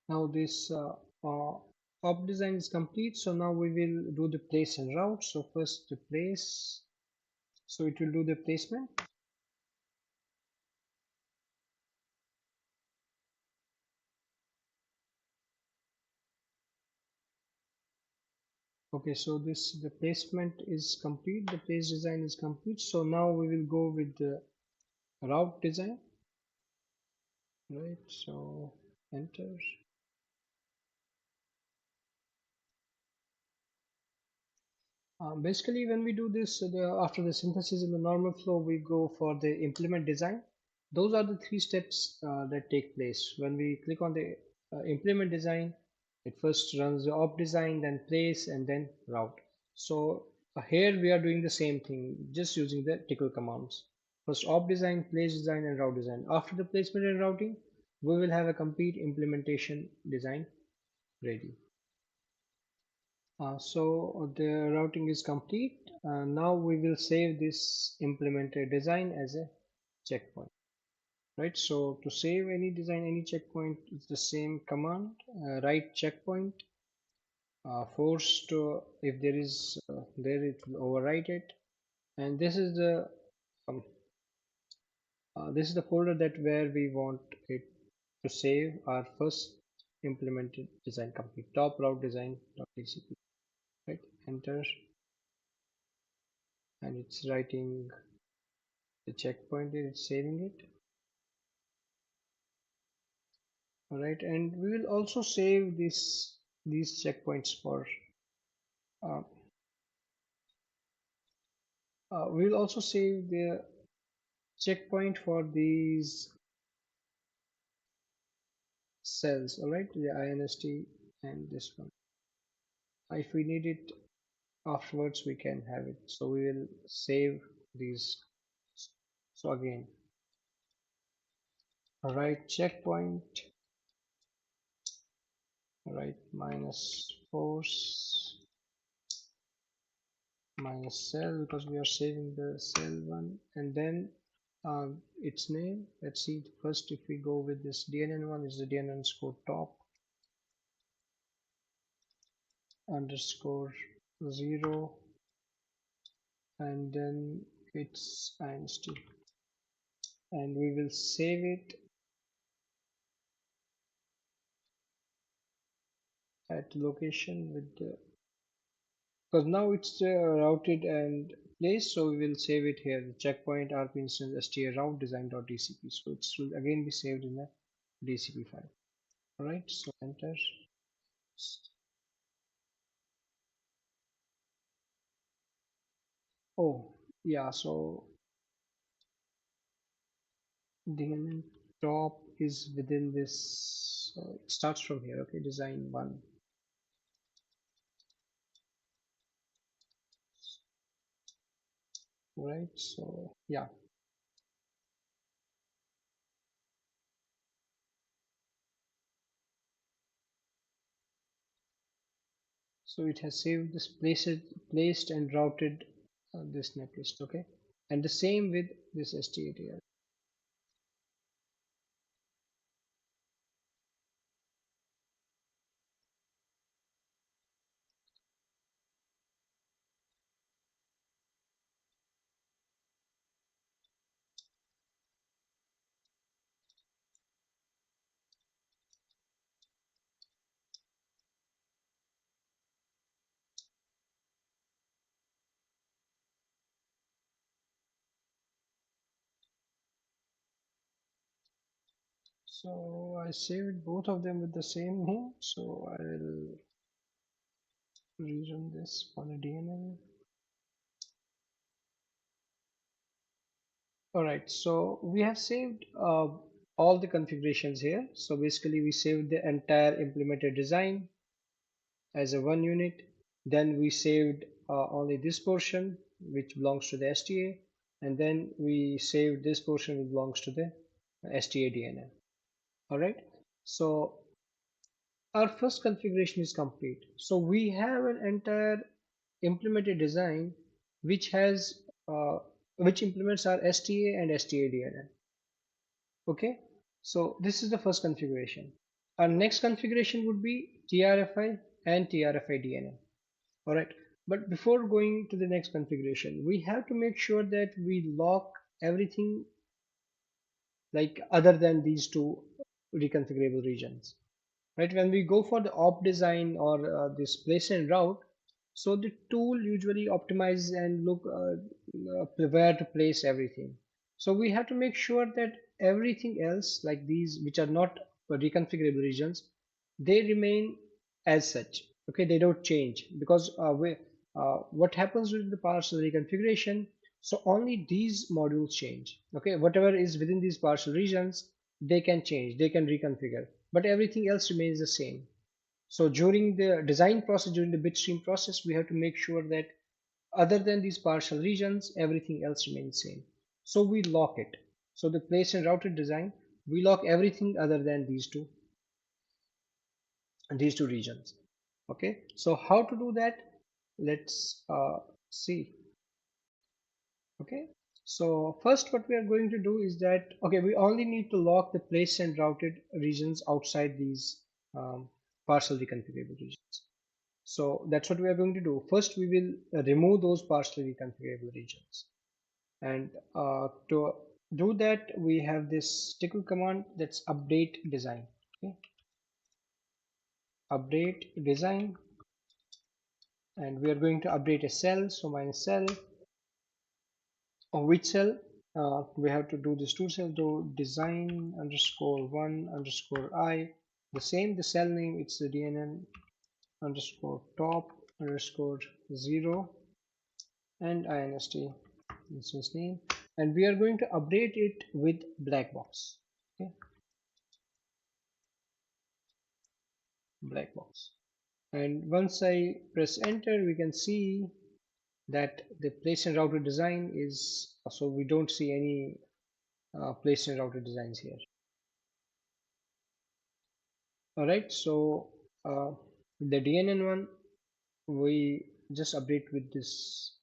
Now this op design is complete. So now we will do the place and route. So first the place. So it will do the placement. Okay, so this the placement is complete. The place design is complete. So now we will go with the route design. Right. So enter. Basically, when we do this, after the synthesis in the normal flow, we go for the implement design. Those are the three steps that take place. When we click on the implement design, it first runs the op design, then place, and then route. So here we are doing the same thing, just using the tickle commands. First op design, place design, and route design. After the placement and routing, we will have a complete implementation design ready. So the routing is complete. Now we will save this implemented design as a checkpoint, right? So to save any design, any checkpoint, it's the same command, write checkpoint, force to, if there is there, it will overwrite it. And um, this is the folder that where we want it to save our first implemented design complete, top route design.tcp, right? Enter, and it's writing the checkpoint, is saving it. All right, and we will also save these checkpoints for uh, we will also save the checkpoint for these cells. All right, the inst and this one. If we need it afterwards, we can have it. So we will save these. So again, write checkpoint, right, minus force minus cell, because we are saving the cell one, and then its name. Let's see, first if we go with this DNN one, is the DNN underscore top underscore 0, and then it's inst, and we will save it at location with the, because now it's routed and placed, so we will save it here, the checkpoint rp instance sta route design.dcp. So it will again be saved in a dcp file. All right, so enter. Oh, yeah, so the top is within this, so it starts from here. Okay, design one, right? So yeah, so it has saved this placed and routed this netlist. Okay, and the same with this STATL. So I saved both of them with the same name. So I will rerun this for the DNL. All right, so we have saved all the configurations here. So basically we saved the entire implemented design as a one unit. Then we saved only this portion which belongs to the STA, and then we saved this portion which belongs to the STA DNL. All right, so our first configuration is complete. So we have an entire implemented design which has which implements our STA and STA DNL. Okay, so this is the first configuration. our next configuration would be TRFI and TRFI DNN. All right. But before going to the next configuration, we have to make sure that we lock everything like other than these two reconfigurable regions. Right. When we go for the op design or this place and route, so the tool usually optimizes and look where to place everything. So we have to make sure that everything else, like these which are not reconfigurable regions, they remain as such. Okay, they don't change because what happens with the partial reconfiguration, so only these modules change. Okay, whatever is within these partial regions, they can change, they can reconfigure, but everything else remains the same. So during the design process, during the bitstream process, we have to make sure that other than these partial regions, everything else remains same. So we lock it. So the place and routed design, we lock everything other than these two regions. Okay, so how to do that? Let's see. Okay, so first what we are going to do is that, okay, we only need to lock the place and routed regions outside these partial reconfigurable regions. So that's what we are going to do. First, we will remove those partially reconfigurable regions. And to do that, we have this tickle command that's update design. Okay, update design, and we are going to update a cell. So minus cell, or which cell? We have to do this two cell do design underscore one underscore I. The same, the cell name, it's the DNN underscore top underscore 0 and inst instance name, and we are going to update it with black box. Okay, black box. And once I press enter, we can see that the place and router design is, so we don't see any place and router designs here. All right, so the DNN one, we just update with this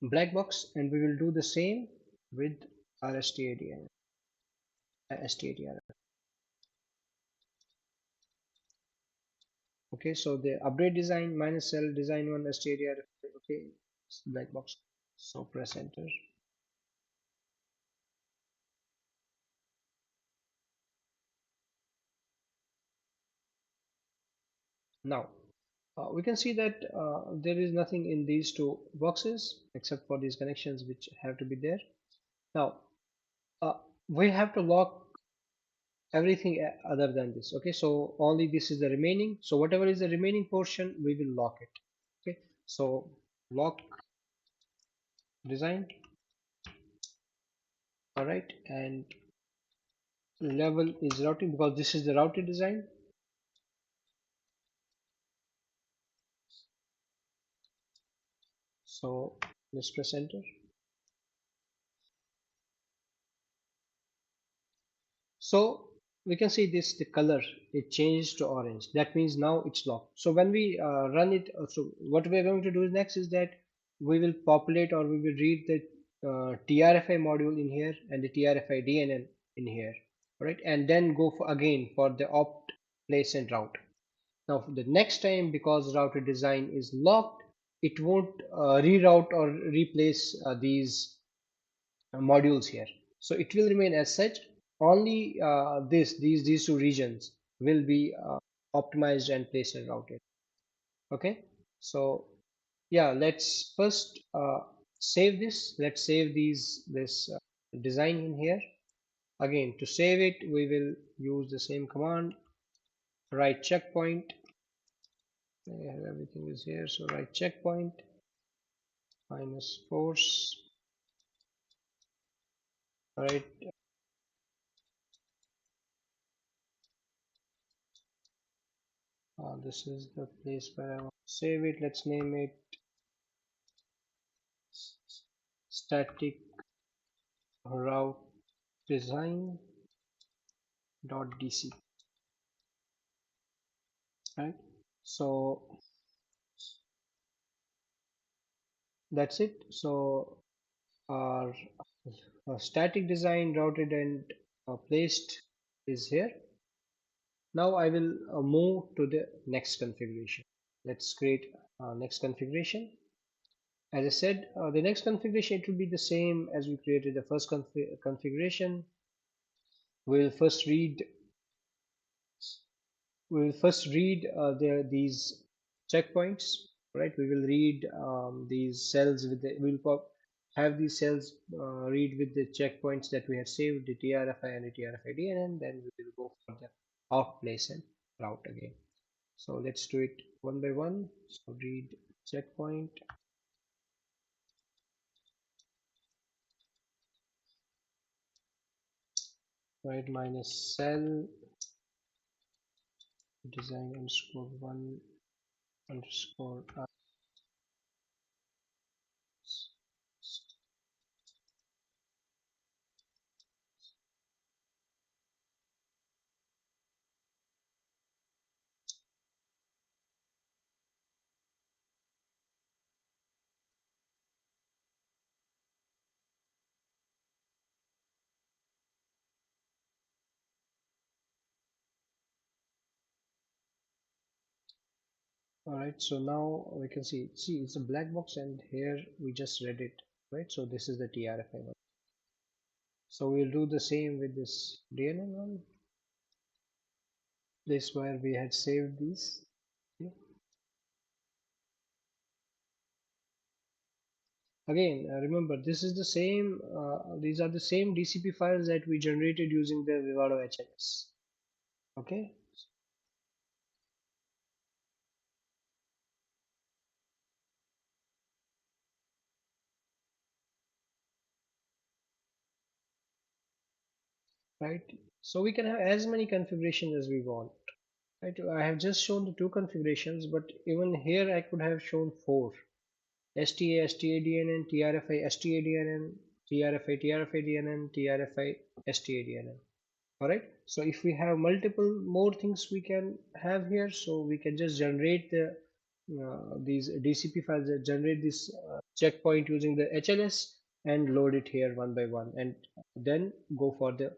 black box, and we will do the same with RSTADN, STADR. Okay, so the update design minus cell design one STADR. Okay, it's black box. So press enter. Now we can see that there is nothing in these two boxes except for these connections which have to be there. Now uh, we have to lock everything other than this. Okay, so only this is the remaining. So whatever is the remaining portion, we will lock it. Okay, so lock design. All right, and level is routing because this is the routed design. So let's press enter. So we can see this, the color, it changed to orange. That means now it's locked. So when we run it, so what we're going to do next is that we will populate, or we will read the TRFI module in here and the TRFI DNN in here. All right, and then go for again for the opt, place and route. Now the next time, because router design is locked, it won't reroute or replace these modules here. So it will remain as such. Only these two regions will be optimized and placed and routed. Okay, so yeah, let's first save this. Let's save this design in here. Again, to save it, we will use the same command, write checkpoint. Everything is here, so write checkpoint minus force. Right, this is the place where I want to save it. Let's name it static route design .dc. Right, so that's it. So our static design routed and placed is here. Now I will move to the next configuration. Let's create next configuration. As I said, the next configuration, it will be the same as we created the first configuration. We'll first read these checkpoints, right? We will read these cells with the have these cells read with the checkpoints that we have saved, the TRFI and the TRFID, and then we will go for the off place and route again. So let's do it one by one. So read checkpoint, right, minus cell design underscore one underscore all right, so now we can see it's a black box, and here we just read it, right? So this is the TRFI one. So we'll do the same with this DNN one. This where we had saved these. Okay. Again, remember this is the same. These are the same DCP files that we generated using the Vivado HLS. Okay. Right. So we can have as many configurations as we want. Right. I have just shown the two configurations, but even here I could have shown four. STA, STADNN, TRFI, STADNN, TRFI, TRFIDNN, TRFI, STADNN. Alright, so if we have multiple more things we can have here, so we can just generate these DCP files that generate this checkpoint using the HLS and load it here one by one, and then go for the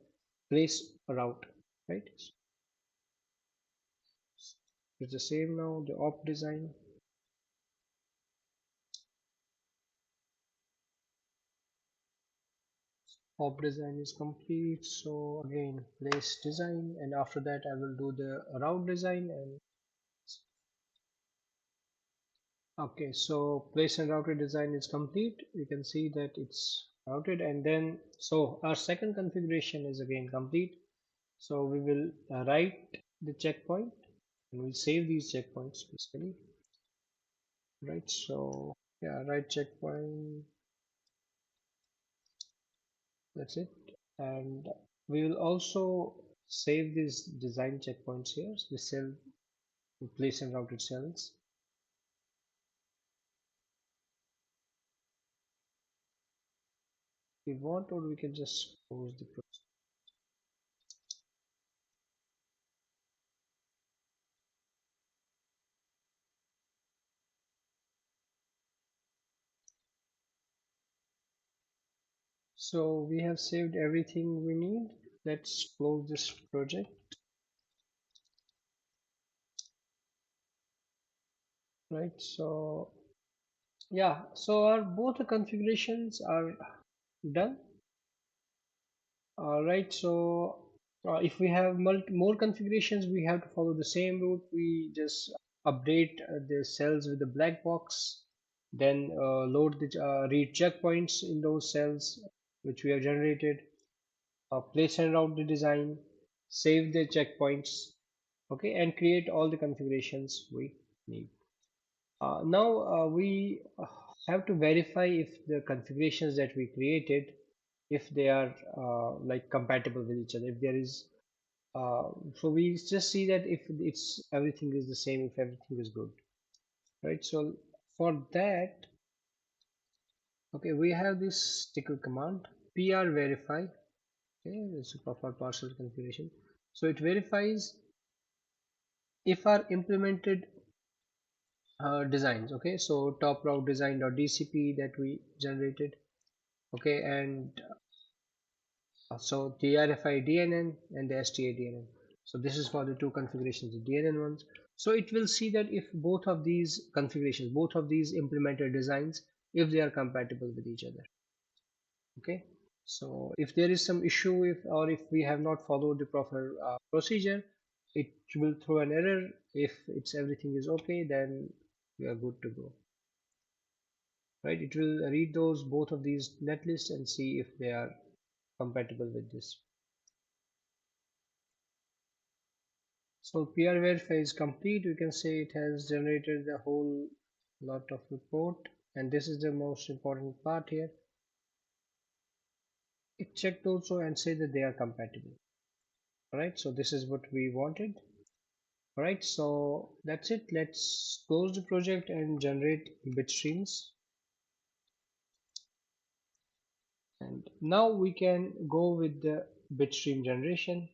place route, right? It's the same now, the op design. Op design is complete, so again place design, and after that I will do the route design. And okay, so place and routed design is complete. You can see that it's routed, and then so our second configuration is again complete. So we will write the checkpoint, and we'll save these checkpoints basically, right? So yeah, write checkpoint, that's it. And we will also save these design checkpoints here, the cell place and routed cells. We want, or we can just close the process. So we have saved everything we need. Let's close this project, right? So yeah, so our both the configurations are done. All right, so if we have more configurations, we have to follow the same route. We just update the cells with the black box, then load the read checkpoints in those cells which we have generated, place and route the design, save the checkpoints, okay, and create all the configurations we need. Now we have to verify if the configurations that we created, if they are like compatible with each other, if there is so we just see that if it's everything is the same, if everything is good, right? So for that, okay, we have this tickle command pr verify. Okay, this is for partial configuration. So it verifies if our implemented designs, okay, so top route design.dcp that we generated, okay, and so the RFI DNN and the STA DNN. So this is for the two configurations, the DNN ones. So it will see that if both of these configurations, both of these implemented designs, if they are compatible with each other. Okay. So if there is some issue, if we have not followed the proper procedure, it will throw an error. If it's everything is okay, then we are good to go. Right? It will read those both of these netlists and see if they are compatible with this. So PR verify is complete. We can say it has generated a whole lot of report, and this is the most important part here. It checked also and said that they are compatible. All right, so this is what we wanted. All right, so that's it. Let's close the project and generate bit streams. And now we can go with the bitstream generation.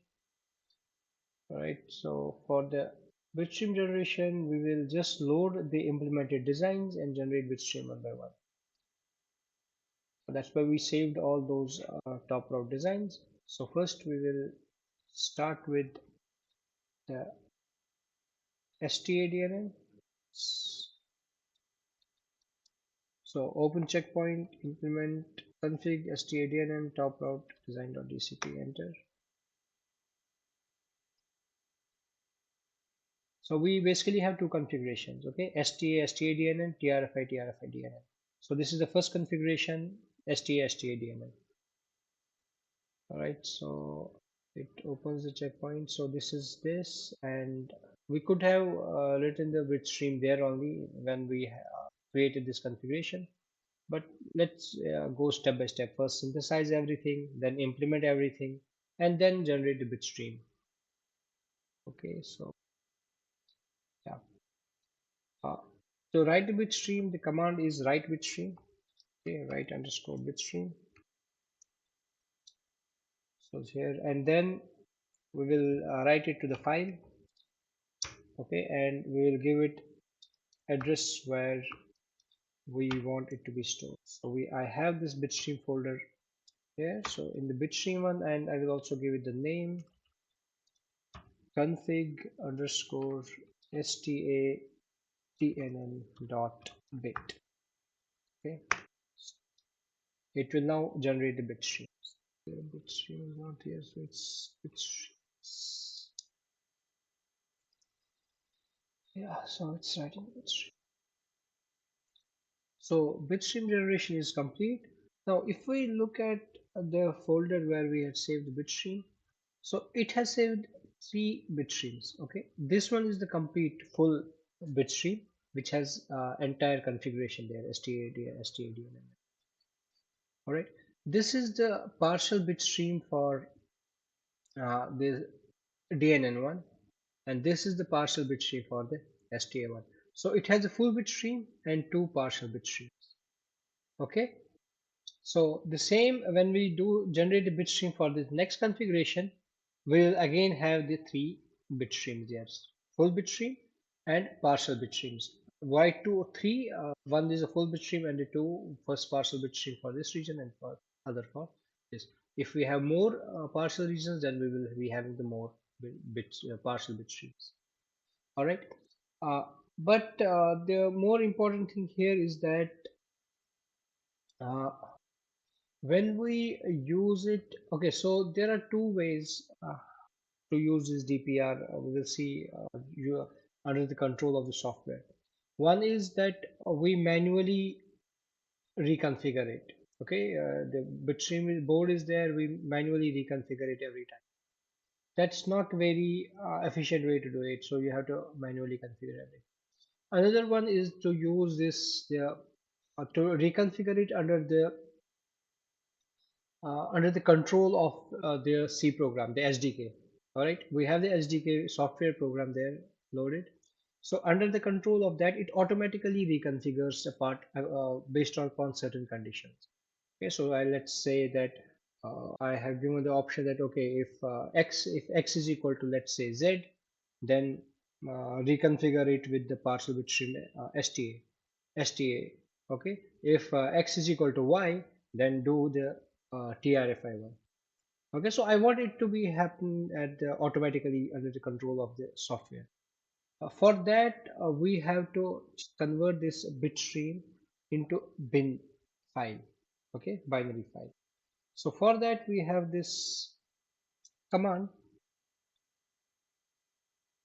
All right, so for the bitstream generation, we will just load the implemented designs and generate bitstream one by one. So that's why we saved all those top row designs. So first we will start with the STADNN. So open checkpoint, implement config STADNN top route design.dcp, enter. So we basically have two configurations, okay? STA, STADNN, TRFI, TRFI, DNN. So this is the first configuration, STA, STADNN. All right, so it opens the checkpoint. So this is this, and we could have written the bit stream there only when we created this configuration, but let's go step by step. First synthesize everything, then implement everything, and then generate the bit stream. Okay, so yeah, uh, to write the bit stream, the command is write bit stream. Okay, write underscore bit stream. So it's here, and then we will write it to the file. Okay, and we will give it address where we want it to be stored. So I have this bitstream folder here. So in the bitstream one, and I will also give it the name config underscore statnn dot bit. Okay, it will now generate the bitstream. The bitstream is not here, so it's yeah. So it's writing bitstream. So bitstream generation is complete. Now, if we look at the folder where we had saved the bitstream, so it has saved three bit streams. Okay, this one is the complete full bit stream, which has entire configuration there, STAD, STAD. All right, this is the partial bit stream for the DNN one, and this is the partial bit stream for the STA one. So it has a full bit stream and two partial bit streams. Okay, so the same when we do generate the bit stream for this next configuration, we'll again have the three bit streams there, full bit stream and partial bit streams. Why two or three? One is a full bit stream and the two first partial bit stream for this region and for other for this. If we have more partial regions, then we will be having the more partial bit streams. All right. Uh, but the more important thing here is that uh, when we use it, okay, so there are two ways to use this DPR. We will see you under the control of the software. One is that we manually reconfigure it. Okay, the bitstream board is there, we manually reconfigure it every time. That's not very efficient way to do it, so you have to manually configure everything. Another one is to use this to reconfigure it under the control of their C program, the SDK. All right, we have the SDK software program there loaded. So under the control of that, it automatically reconfigures a part based upon certain conditions. Okay, so let's say that I have given the option that okay, if x is equal to let's say z, then reconfigure it with the partial bit stream STA. Okay, if x is equal to y, then do the TRFI one. Okay, so I want it to be happen at automatically under the control of the software. For that, we have to convert this bit stream into bin file, okay, binary file. So for that we have this command.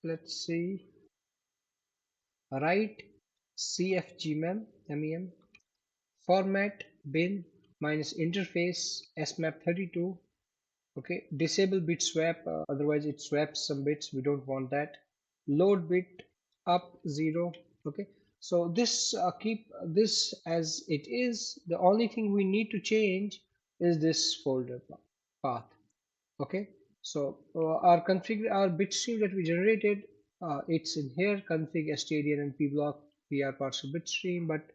Let's see, write cfgmem mem format bin minus interface smap32. Okay, disable bit swap, otherwise it swaps some bits, we don't want that. Load bit up 0. Okay, so this keep this as it is. The only thing we need to change is this folder path. Okay, so our config, our bit stream that we generated, it's in here, config stdn and pblock pr parser bit stream, but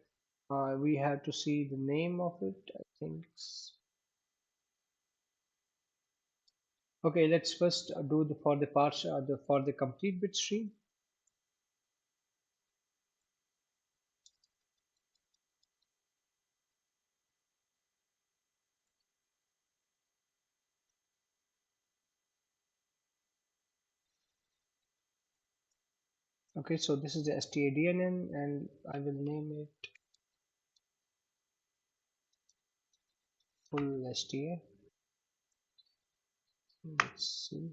we have to see the name of it, I think. Okay, let's first do the for the parts, for the complete bit stream. Okay, so this is the stadnn and I will name it full sta. Let's see,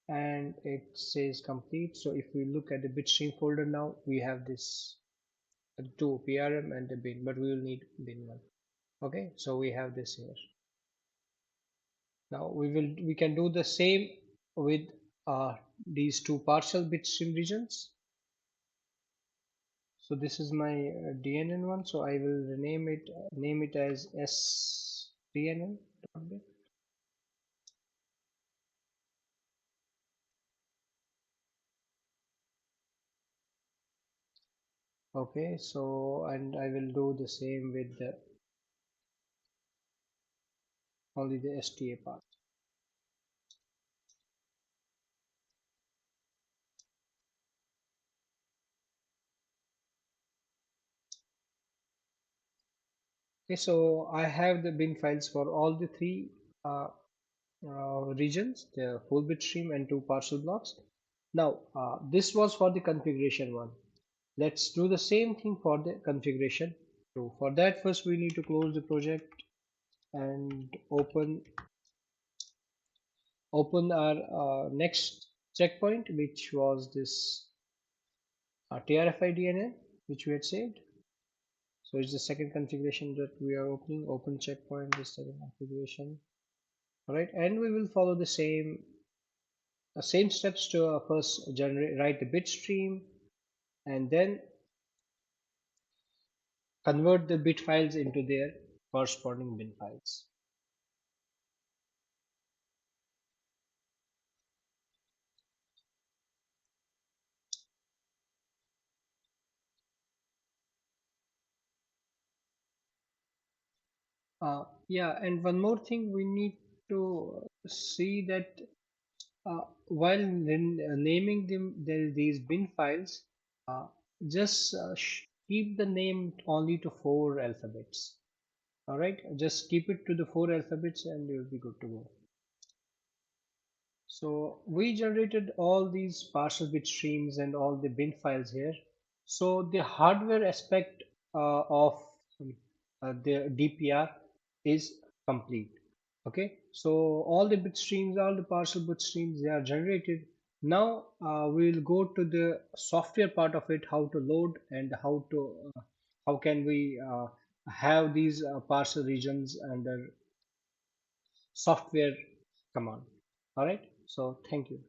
and it says complete. So if we look at the bitstream folder now, we have this two PRM and the bin, but we will need bin one. Okay, so we have this here. Now we can do the same with these two partial bitstream regions. So this is my DNN one, so I will rename it, name it as sDNN. Okay, so and I will do the same with the only the STA part. Okay, so I have the bin files for all the three regions, the full bit stream and two partial blocks. Now, this was for the configuration one. Let's do the same thing for the configuration two. For that, first we need to close the project and open our next checkpoint, which was this TRFI DNN, which we had saved. So it's the second configuration that we are opening. Open checkpoint, this second configuration. All right, and we will follow the same steps to first generate, write the bit stream, and then convert the bit files into their corresponding bin files. Yeah, and one more thing we need to see that while naming these bin files, uh, just keep the name only to 4 alphabets. All right, just keep it to the 4 alphabets and you'll be good to go. So we generated all these partial bit streams and all the bin files here. So the hardware aspect of the DPR is complete. Okay, so all the bit streams, all the partial bit streams, they are generated. Now we will go to the software part of it, how to load and how can we have these partial regions under software command. All right, so thank you.